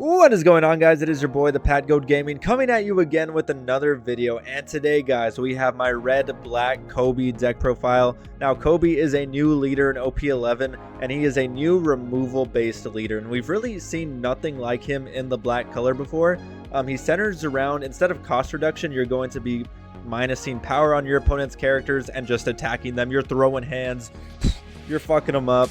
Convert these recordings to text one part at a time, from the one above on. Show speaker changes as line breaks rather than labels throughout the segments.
What is going on, guys? It is your boy, the Timecodes Gaming, coming at you again with another video. And today, guys, we have my red-black Kobe deck profile. Now, Kobe is a new leader in OP11, and he is a new removal-based leader. And we've really seen nothing like him in the black color before. He centers around, instead of cost reduction, you're going to be minusing power on your opponent's characters and just attacking them. You're throwing hands. You're fucking them up.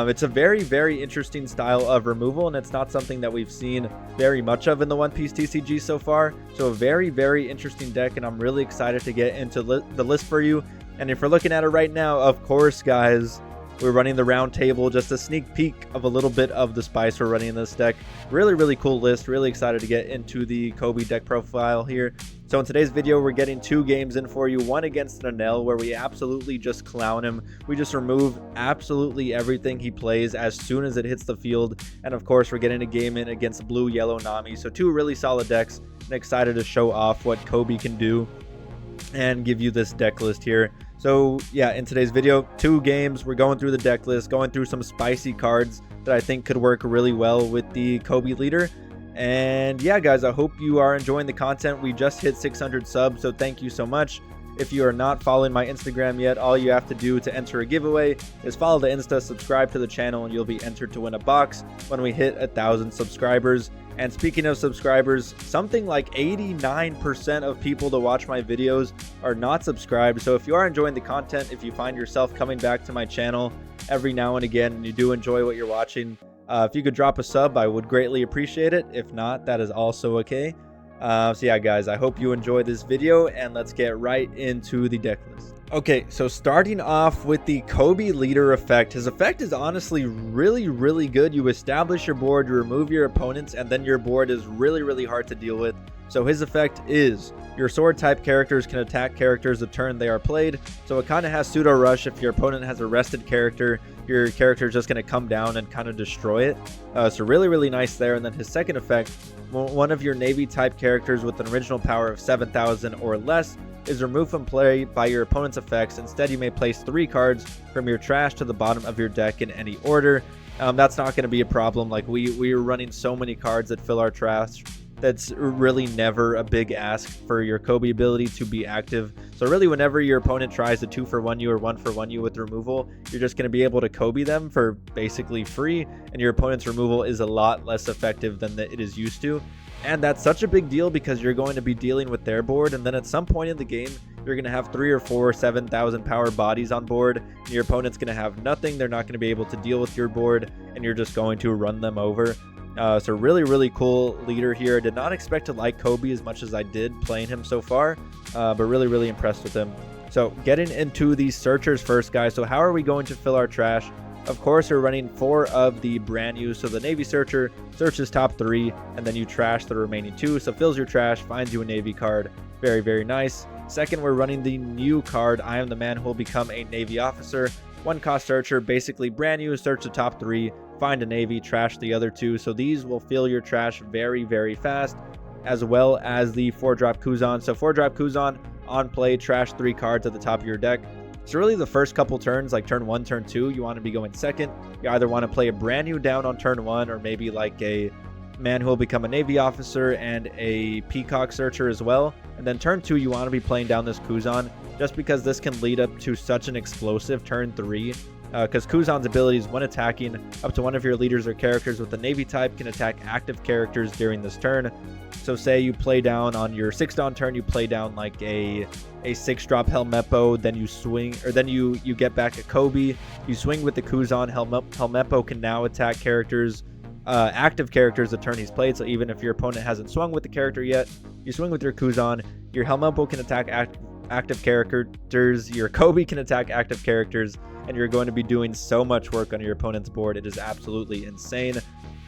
It's a very interesting style of removal, and it's not something that we've seen very much of in the One Piece TCG so far. So a very interesting deck, and I'm really excited to get into the list for you. And if we're looking at it right now, of course, guys, we're running the round table, just a sneak peek of a little bit of the spice we're running in this deck. Really cool list. Really excited to get into the Kobe deck profile here. So in today's video, we're getting 2 games in for you. One against an ENEL, where we absolutely just clown him. We just remove absolutely everything he plays as soon as it hits the field. And of course, we're getting a game in against blue-yellow NAMI. So 2 really solid decks, and excited to show off what Kobe can do and give you this deck list here. So yeah, in today's video, 2 games. We're going through the deck list, going through some spicy cards that I think could work really well with the Kobe leader. And yeah, guys, I hope you are enjoying the content. We just hit 600 subs, so thank you so much. If you are not following my Instagram yet, all you have to do to enter a giveaway is follow the Insta, subscribe to the channel, and you'll be entered to win a box when we hit 1,000 subscribers. And speaking of subscribers, something like 89% of people to watch my videos are not subscribed. So if you are enjoying the content, if you find yourself coming back to my channel every now and again, and you do enjoy what you're watching, if you could drop a sub, I would greatly appreciate it. If not, that is also okay. So yeah, guys, I hope you enjoyed this video, and let's get right into the deck list. Okay, so starting off with the Kobe leader effect. His effect is honestly really good. You establish your board, you remove your opponents, and then your board is really hard to deal with. So his effect is your sword type characters can attack characters the turn they are played. So it kind of has pseudo rush. If your opponent has a rested character, your character is just going to come down and kind of destroy it. So really nice there. And then his second effect, one of your navy type characters with an original power of 7,000 or less is removed from play by your opponent's effects. Instead, you may place 3 cards from your trash to the bottom of your deck in any order. That's not going to be a problem. Like we are running so many cards that fill our trash. That's really never a big ask for your Kobe ability to be active. So really, whenever your opponent tries to 2-for-1 you or 1-for-1 you with removal, you're just going to be able to Kobe them for basically free, and your opponent's removal is a lot less effective than it is used to. And that's such a big deal because you're going to be dealing with their board, and then at some point in the game, you're going to have 3 or 4 7,000 power bodies on board, and your opponent's going to have nothing. They're not going to be able to deal with your board, and you're just going to run them over. So really cool leader here. I did not expect to like Kobe as much as I did playing him so far, but really impressed with him. So getting into the searchers first, guys. So how are we going to fill our trash? Of course, we're running 4 of the brand new. So the Navy searcher searches top 3, and then you trash the remaining 2. So fills your trash, finds you a Navy card. Very nice. Second, we're running the new card, I am the man who will become a Navy officer. 1 cost searcher, basically brand new, search the top 3, find a Navy, trash the other 2. So these will fill your trash very fast, as well as the 4-drop Kuzan. So 4-drop Kuzan on play, trash 3 cards at the top of your deck. So really the first couple turns, like turn 1, turn 2, you want to be going second. You either want to play a brand new down on turn 1, or maybe like a man who will become a Navy officer and a Peacock searcher as well. And then turn 2, you want to be playing down this Kuzan, just because this can lead up to such an explosive turn 3. Because Kuzan's abilities, when attacking, up to one of your leaders or characters with the Navy type can attack active characters during this turn. So say you play down on your 6-down turn, you play down like a 6-drop Helmeppo, then you swing, or then you get back a Kobe, you swing with the Kuzan. Helmeppo can now attack characters, active characters the turn he's played. So even if your opponent hasn't swung with the character yet, you swing with your Kuzan, your Helmeppo can attack active characters, your Kobe can attack active characters, and you're going to be doing so much work on your opponent's board. It is absolutely insane.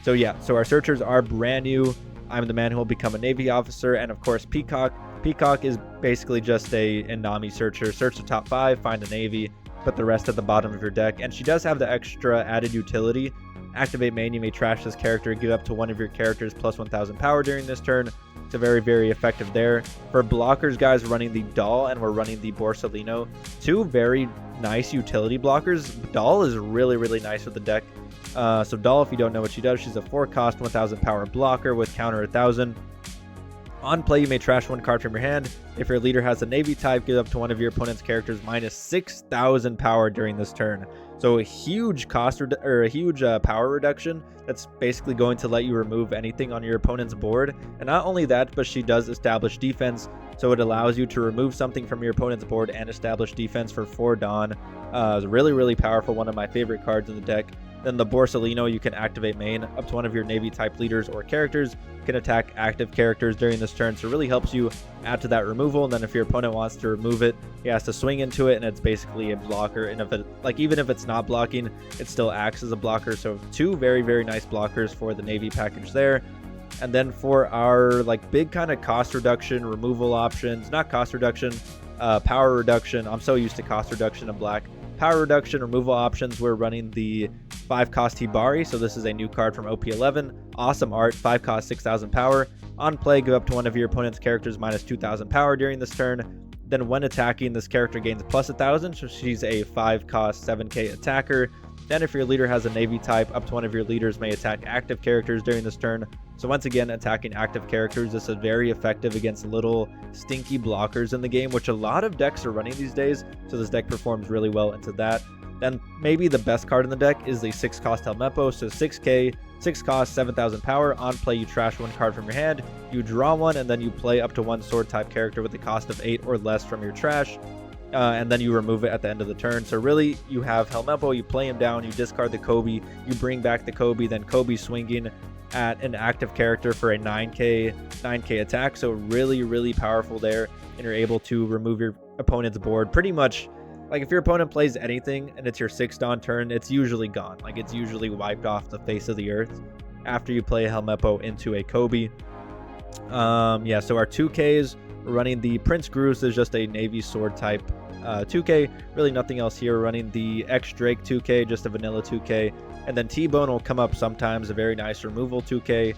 So yeah, so our searchers are brand new. I'm the man who will become a Navy officer, and of course Peacock. Peacock is basically just a NAMI searcher. Search the top 5, find a Navy, put the rest at the bottom of your deck. And she does have the extra added utility. Activate main, you may trash this character, give up to one of your characters plus 1,000 power during this turn. It's a very effective there. For blockers, guys, running the Doll, and we're running the Borsalino. 2 very nice utility blockers. Doll is really nice with the deck. So Doll, if you don't know what she does, she's a 4-cost 1000 power blocker with counter 1000. On play, you may trash one card from your hand. If your leader has a Navy type, give up to one of your opponent's characters minus 6000 power during this turn. So a huge cost or a huge power reduction that's basically going to let you remove anything on your opponent's board. And not only that, but she does establish defense, so it allows you to remove something from your opponent's board and establish defense for 4 Dawn. It's really, really powerful, one of my favorite cards in the deck. Then the Borsalino, you can activate main. Up to one of your Navy type leaders or characters can attack active characters during this turn, so it really helps you add to that removal. And then if your opponent wants to remove it, he has to swing into it, and it's basically a blocker. And if it, like, even if it's not blocking, it still acts as a blocker. So 2 very, very nice blockers for the Navy package there. And then for our like big kind of cost reduction removal options, not cost reduction, power reduction. I'm so used to cost reduction in black. Power reduction removal options, we're running the 5-cost Hibari. So this is a new card from OP11. Awesome art, 5-cost 6000 power. On play, give up to one of your opponent's characters minus 2000 power during this turn. Then when attacking, this character gains plus 1000, so she's a 5-cost 7k attacker. Then if your leader has a Navy type, up to one of your leaders may attack active characters during this turn. So once again, attacking active characters, this is very effective against little stinky blockers in the game, which a lot of decks are running these days. So this deck performs really well into that. Then maybe the best card in the deck is the 6-cost Helmeppo. So 6k, 6-cost, 7000 power. On play, you trash one card from your hand, you draw one, and then you play up to one sword type character with a cost of 8 or less from your trash. And then you remove it at the end of the turn. So really, you have Helmeppo, you play him down, you discard the Kobe, you bring back the Kobe, then Kobe swinging at an active character for a 9k attack. So really, really powerful there, and you're able to remove your opponent's board pretty much. Like if your opponent plays anything and it's your 6 Dawn turn, it's usually gone. Like it's usually wiped off the face of the earth after you play Helmeppo into a Kobe. Yeah, so our 2Ks, we're running the Prince Groose is just a Navy sword type 2K. Really nothing else here. We're running the X Drake 2K, just a vanilla 2K. And then T-Bone will come up sometimes, a very nice removal 2K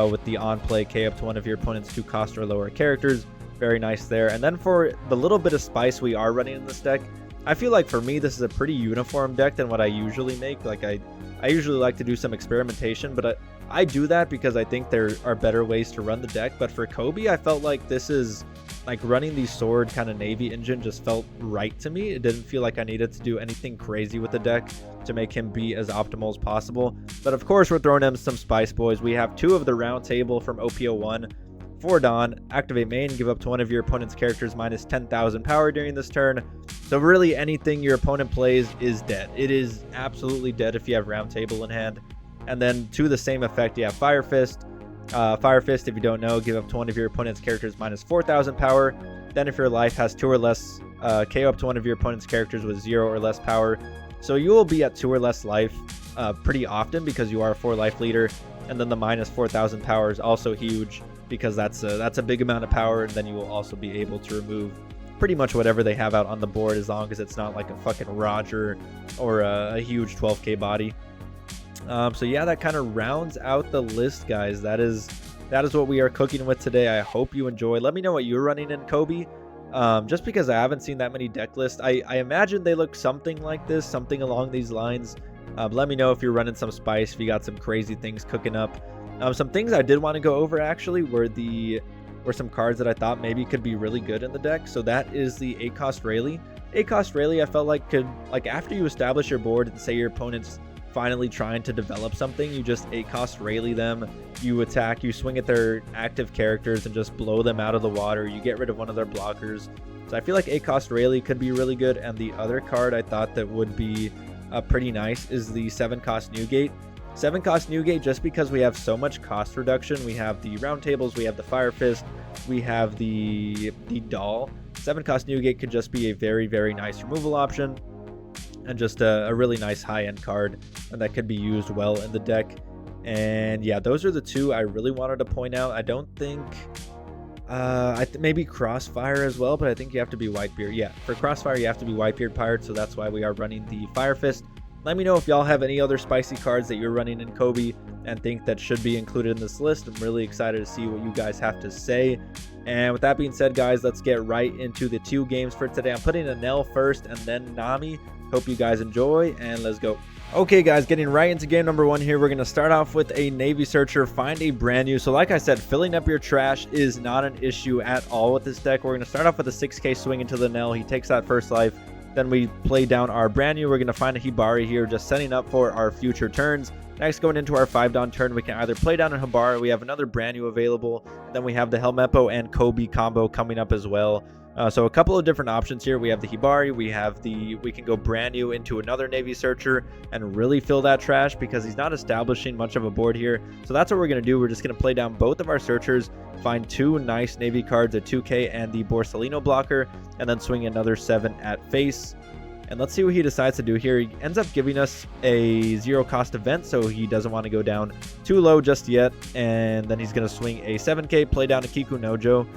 with the on-play K up to one of your opponent's 2-cost or lower characters. Very nice there. And then for the little bit of spice we are running in this deck, I feel like for me this is a pretty uniform deck than what I usually make. Like I usually like to do some experimentation, but I do that because I think there are better ways to run the deck. But for Kobe, I felt like this is like running the sword kind of Navy engine just felt right to me. It didn't feel like I needed to do anything crazy with the deck to make him be as optimal as possible. But of course, we're throwing in some spice, boys. We have 2 of the round table from OP11. 4 Dawn, activate main, give up to one of your opponent's characters minus 10,000 power during this turn. So really anything your opponent plays is dead. It is absolutely dead if you have round table in hand. And then to the same effect, you have Fire Fist. Fire Fist, if you don't know, give up to one of your opponent's characters minus 4,000 power. Then if your life has 2 or less, KO up to one of your opponent's characters with 0 or less power. So you will be at 2 or less life pretty often because you are a 4 life leader. And then the minus 4,000 power is also huge because that's a big amount of power. And then you will also be able to remove pretty much whatever they have out on the board, as long as it's not like a fucking Roger or a huge 12k body. So yeah, that kind of rounds out the list, guys. That is what we are cooking with today. I hope you enjoy. Let me know what you're running in Kobe. Just because I haven't seen that many deck lists. I imagine they look something like this, something along these lines. Let me know if you're running some spice, if you got some crazy things cooking up. Some things I did want to go over actually were some cards that I thought maybe could be really good in the deck. So that is the 8-cost Rayleigh. 8-cost Rayleigh I felt like could, like after you establish your board and say your opponent's finally trying to develop something, you just 8-cost Rayleigh them, you attack, you swing at their active characters and just blow them out of the water, you get rid of one of their blockers. So I feel like 8-cost Rayleigh could be really good. And the other card I thought that would be pretty nice is the 7-cost Newgate. 7-cost Newgate, just because we have so much cost reduction. We have the round tables, we have the Fire Fist, we have the doll. 7-cost Newgate could just be a very, very nice removal option and just a really nice high-end card, and that could be used well in the deck. And yeah, those are the 2 I really wanted to point out. I don't think maybe Crossfire as well, but I think you have to be Whitebeard. Yeah, for Crossfire you have to be Whitebeard Pirate, so that's why we are running the Fire Fist. Let me know if y'all have any other spicy cards that you're running in Kobe and think that should be included in this list. I'm really excited to see what you guys have to say. And with that being said, guys, let's get right into the 2 games for today. I'm putting ENEL first and then NAMI. Hope you guys enjoy, and let's go. Okay guys, getting right into game number 1 here. We're going to start off with a Navy Searcher, find a brand new. So like I said, filling up your trash is not an issue at all with this deck. We're going to start off with a 6k swing into the NEL. He takes that first life. Then we play down our brand new. We're going to find a Hibari here, just setting up for our future turns. Next, going into our 5-Don turn, we can either play down a Hibari. We have another brand new available. Then we have the Helmeppo and Kobe combo coming up as well. So a couple of different options here. We have the Hibari, we can go brand new into another Navy Searcher and really fill that trash because he's not establishing much of a board here. So that's what we're going to do. We're just going to play down both of our Searchers, find 2 nice Navy cards, a 2k and the Borsalino blocker, and then swing another 7 at face. And let's see what he decides to do here. He ends up giving us a 0 cost event, so he doesn't want to go down too low just yet. And then he's going to swing a 7k, play down a Kiku Nojo.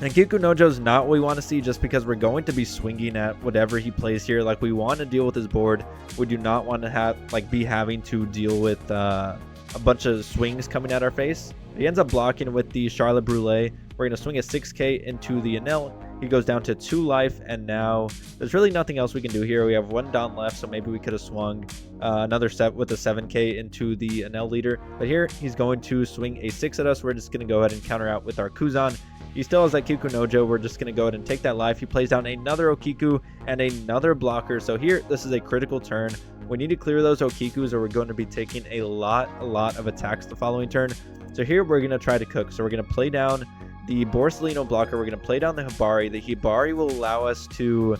And Kiku Nojo is not what we want to see, just because we're going to be swinging at whatever he plays here. Like, we want to deal with his board. We do not want to be having to deal with a bunch of swings coming at our face. He ends up blocking with the Charlotte Brule. We're going to swing a 6k into the Enel. He goes down to 2 life, and now there's really nothing else we can do here. We have 1 Don left, so maybe we could have swung another set with a 7k into the Enel leader. But here, he's going to swing a 6 at us. We're just going to go ahead and counter out with our Kuzan. He still has that Kiku Nojo. We're just going to go ahead and take that life. He plays down another Okiku and another blocker. So here, this is a critical turn. We need to clear those Okikus, or we're going to be taking a lot of attacks the following turn. So here, we're going to try to cook. So we're going to play down the Borsalino blocker. We're going to play down the Hibari. The Hibari will allow us to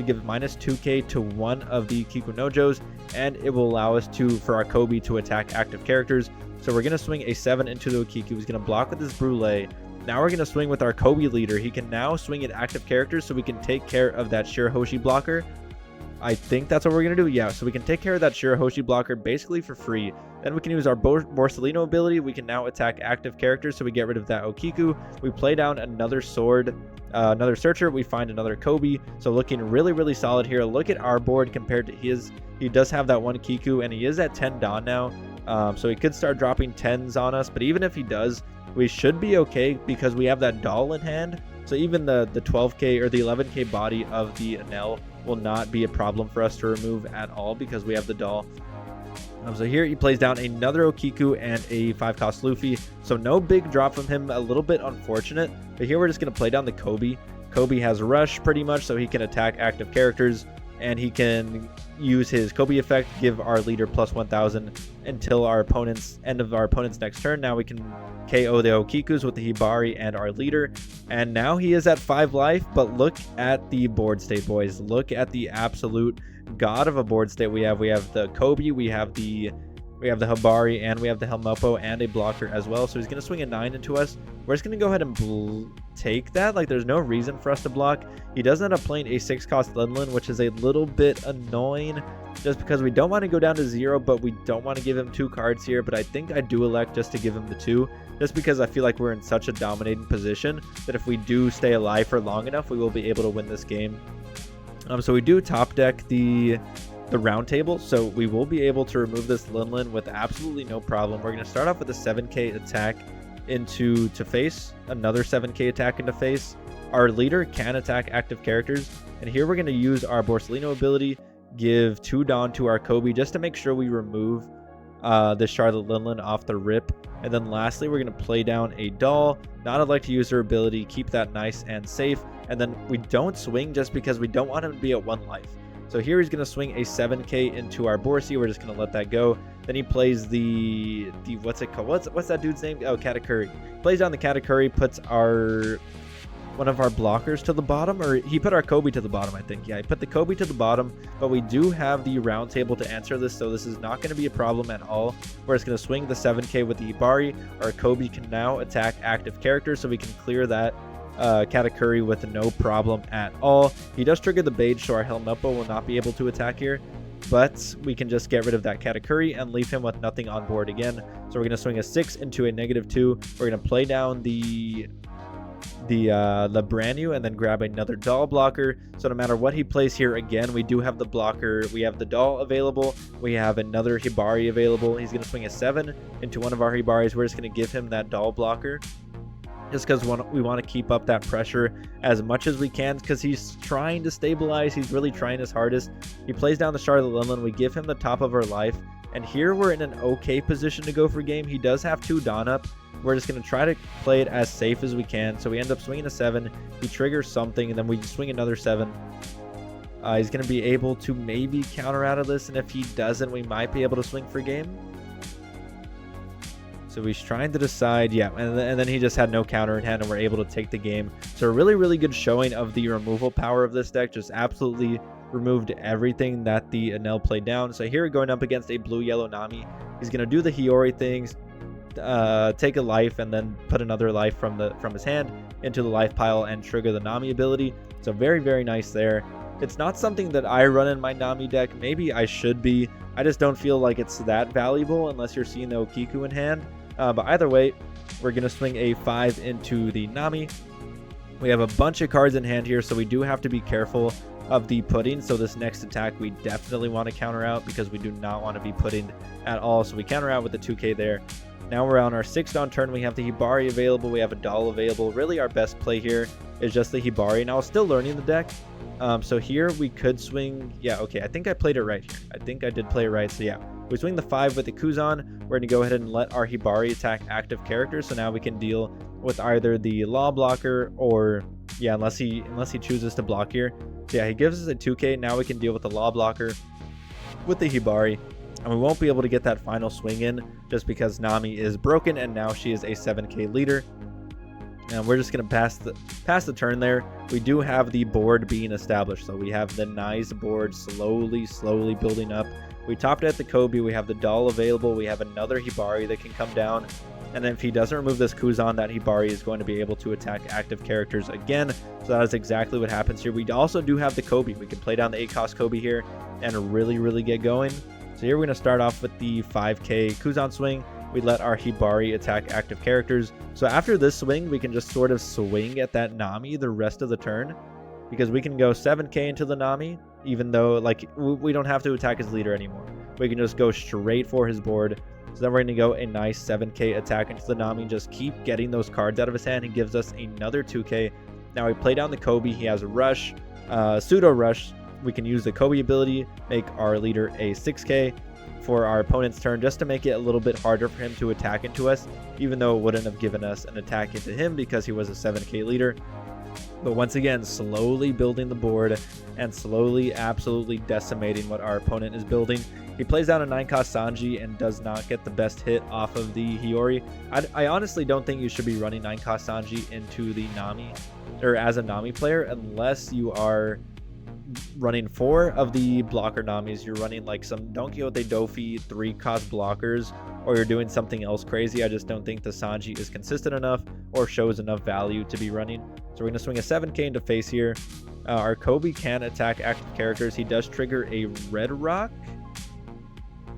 give minus 2k to one of the Kiku Nojos, and it will allow us for our Kobe to attack active characters. So we're going to swing a 7 into the Okiku. He's going to block with his Brule. Now we're going to swing with our Kobe leader. He can now swing at active characters, so we can take care of that Shirahoshi blocker. I think that's what we're going to do. Yeah, so we can take care of that Shirahoshi blocker basically for free. Then we can use our Borsalino ability. We can now attack active characters, so we get rid of that Okiku. We play down another sword, another Searcher. We find another Kobe. So looking really solid here. Look at our board compared to his. He does have that 1 Kiku, and he is at 10 Don now. So he could start dropping 10s on us, but even if he does, we should be okay because we have that doll in hand. So even the 12k or the 11k body of the Enel will not be a problem for us to remove at all because we have the doll. So here he plays down another Okiku and a 5-cost Luffy. So no big drop from him, a little bit unfortunate. But here we're just going to play down the Kobe. Kobe has Rush pretty much, so he can attack active characters. And he can use his Kobe effect, give our leader plus 1000 until our end of our opponent's next turn. Now we can KO the Okikus with the Hibari and our leader. And now he is at 5 life, but look at the board state, boys. Look at the absolute god of a board state we have. We have the Kobe, we have the Hibari, and we have the Helmeppo and a blocker as well. So he's going to swing a 9 into us. We're just going to go ahead and take that. Like, there's no reason for us to block. He does end up playing a 6-cost Linlin, which is a little bit annoying just because we don't want to go down to 0, but we don't want to give him 2 cards here. But I think I do elect just to give him the 2, just because I feel like we're in such a dominating position that if we do stay alive for long enough, we will be able to win this game. So we do top deck the round table, so we will be able to remove this Linlin with absolutely no problem. We're going to start off with a 7k attack into face, another 7k attack into face. Our leader can attack active characters, and here we're going to use our Borsalino ability, give 2 Don to our Kobe just to make sure we remove the Charlotte Linlin off the rip. And then lastly, we're going to play down a doll, not elect to use her ability, keep that nice and safe. And then we don't swing just because we don't want him to be at 1 life. So here he's going to swing a 7k into our Borsi. We're just going to let that go. Then he plays the what's it called? What's that dude's name? Oh, Katakuri. Plays down the Katakuri, puts one of our blockers to the bottom, or he put our Kobe to the bottom, I think. Yeah, he put the Kobe to the bottom, but we do have the round table to answer this, so this is not going to be a problem at all. We're just going to swing the 7k with the Ibari. Our Kobe can now attack active characters, so we can clear that Katakuri with no problem at all. He does trigger the Beige, so our Helmeppo will not be able to attack here, but we can just get rid of that Katakuri and leave him with nothing on board again. So we're going to swing a 6 into a -2. We're going to play down the brand new and then grab another doll blocker. So no matter what he plays here, again, we do have the blocker, we have the doll available, we have another Hibari available. He's going to swing a 7 into one of our Hibaris. We're just going to give him that doll blocker. just because we want to keep up that pressure as much as we can, because he's trying to stabilize. He's really trying his hardest. He plays down the Charlotte Lindland. We give him the top of our life, and here we're in an okay position to go for game. He does have 2 Dawn up. We're just going to try to play it as safe as we can. So we end up swinging a 7. He triggers something, and then we swing another 7. He's going to be able to maybe counter out of this, and if he doesn't, we might be able to swing for game. So he's trying to decide, yeah, and then he just had no counter in hand, and we're able to take the game. So a really, really good showing of the removal power of this deck. Just absolutely removed everything that the ENEL played down. So here going up against a blue-yellow Nami, he's going to do the Hiyori things, take a life, and then put another life from his hand into the life pile and trigger the Nami ability. So very, very nice there. It's not something that I run in my Nami deck. Maybe I should be. I just don't feel like it's that valuable unless you're seeing the Okiku in hand. But either way, we're going to swing a 5 into the Nami. We have a bunch of cards in hand here, so we do have to be careful of the pudding. So this next attack we definitely want to counter out, because we do not want to be pudding at all. So we counter out with the 2k there. Now we're on our 6th Dawn turn. We have the Hibari available. We have a doll available. Really our best play here is just the Hibari. Now, I was still learning the deck. So here we could swing. Yeah, okay. I think I played it right here. I think I did play it right. So yeah, we swing the 5 with the Kuzan. We're going to go ahead and let our Hibari attack active characters. So now we can deal with either the Law Blocker or, yeah, unless he chooses to block here. So yeah, he gives us a 2k. Now we can deal with the Law Blocker with the Hibari. And we won't be able to get that final swing in just because Nami is broken, and now she is a 7k leader. And we're just going to pass the turn there. We do have the board being established. So we have the nice board slowly building up. We topped at the Kobe. We have the doll available. We have another Hibari that can come down. And then if he doesn't remove this Kuzan, that Hibari is going to be able to attack active characters again. So that is exactly what happens here. We also do have the Kobe. We can play down the 8-cost Kobe here and really get going. So here we're going to start off with the 5k Kuzan swing. We let our Hibari attack active characters. So after this swing, we can just sort of swing at that Nami the rest of the turn, because we can go 7k into the Nami, even though like we don't have to attack his leader anymore. We can just go straight for his board. So then we're going to go a nice 7k attack into the Nami, just keep getting those cards out of his hand. He gives us another 2k. Now we play down the Kobe. He has a rush, pseudo rush. We can use the Kobe ability, make our leader a 6k for our opponent's turn, just to make it a little bit harder for him to attack into us, even though it wouldn't have given us an attack into him because he was a 7k leader. But once again, slowly building the board and slowly absolutely decimating what our opponent is building. He plays down a 9-cost Sanji and does not get the best hit off of the Hiyori. I honestly don't think you should be running 9-cost Sanji into the Nami, or as a Nami player, unless you are running 4 of the blocker Namis. You're running like some Don Quixote Dofi 3-cost blockers, or you're doing something else crazy. I just don't think the Sanji is consistent enough or shows enough value to be running. So we're going to swing a 7k into face here. Our Kobe can attack active characters. He does trigger a Red Rock.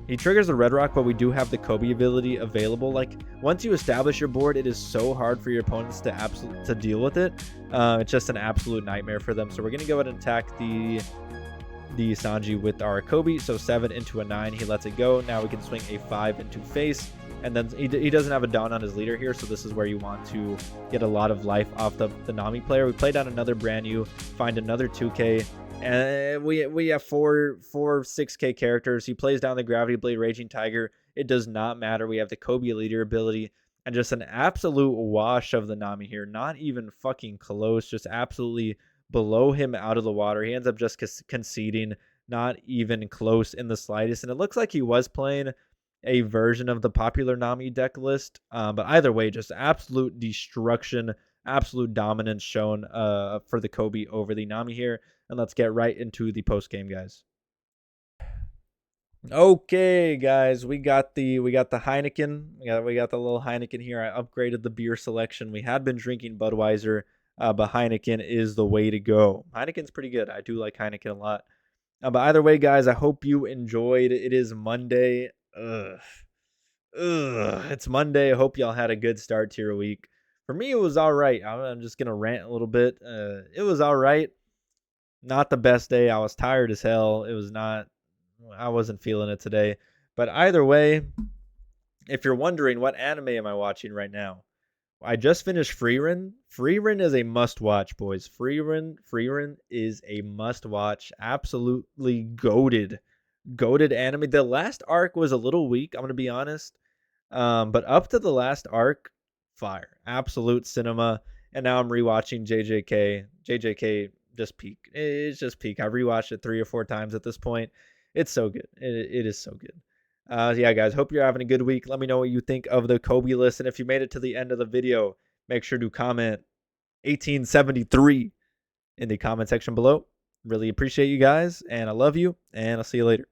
He triggers the Red Rock, but we do have the Kobe ability available. Like, once you establish your board, it is so hard for your opponents to deal with it. It's just an absolute nightmare for them. So we're going to go ahead and attack the Sanji with our Kobe. So 7 into a 9. He lets it go. Now we can swing a 5 into face. And then he doesn't have a Dawn on his leader here, so this is where you want to get a lot of life off the Nami player. We play down another brand new, find another 2k. And we have four 6k characters. He plays down the Gravity Blade Raging Tiger. It does not matter. We have the Kobe leader ability, and just an absolute wash of the Nami here. Not even fucking close. Just absolutely below him out of the water. He ends up just conceding. Not even close in the slightest. And it looks like he was playing a version of the popular Nami deck list. But either way, just absolute destruction, absolute dominance shown for the Kobe over the Nami here. And let's get right into the post game, guys. Okay, guys, we got the Heineken. We got the little Heineken here. I upgraded the beer selection. We had been drinking Budweiser, but Heineken is the way to go. Heineken's pretty good. I do like Heineken a lot. But either way, guys, I hope you enjoyed. It is Monday. It's Monday. I hope y'all had a good start to your week. For me, it was all right. I'm just gonna rant a little bit. It was all right. Not the best day. I was tired as hell. I wasn't feeling it today. But either way, if you're wondering what anime am I watching right now, I just finished Freerun. Freerun is a must-watch, boys. Freerun is a must-watch. Absolutely goated anime. The last arc was a little weak, I'm gonna be honest. But up to the last arc, fire. Absolute cinema. And now I'm rewatching JJK. JJK just peak. It's just peak. I rewatched it 3 or 4 times at this point. It's so good. It is so good. Yeah, guys, hope you're having a good week. Let me know what you think of the Kobe list. And if you made it to the end of the video, make sure to comment 1873 in the comment section below. Really appreciate you guys, and I love you, and I'll see you later.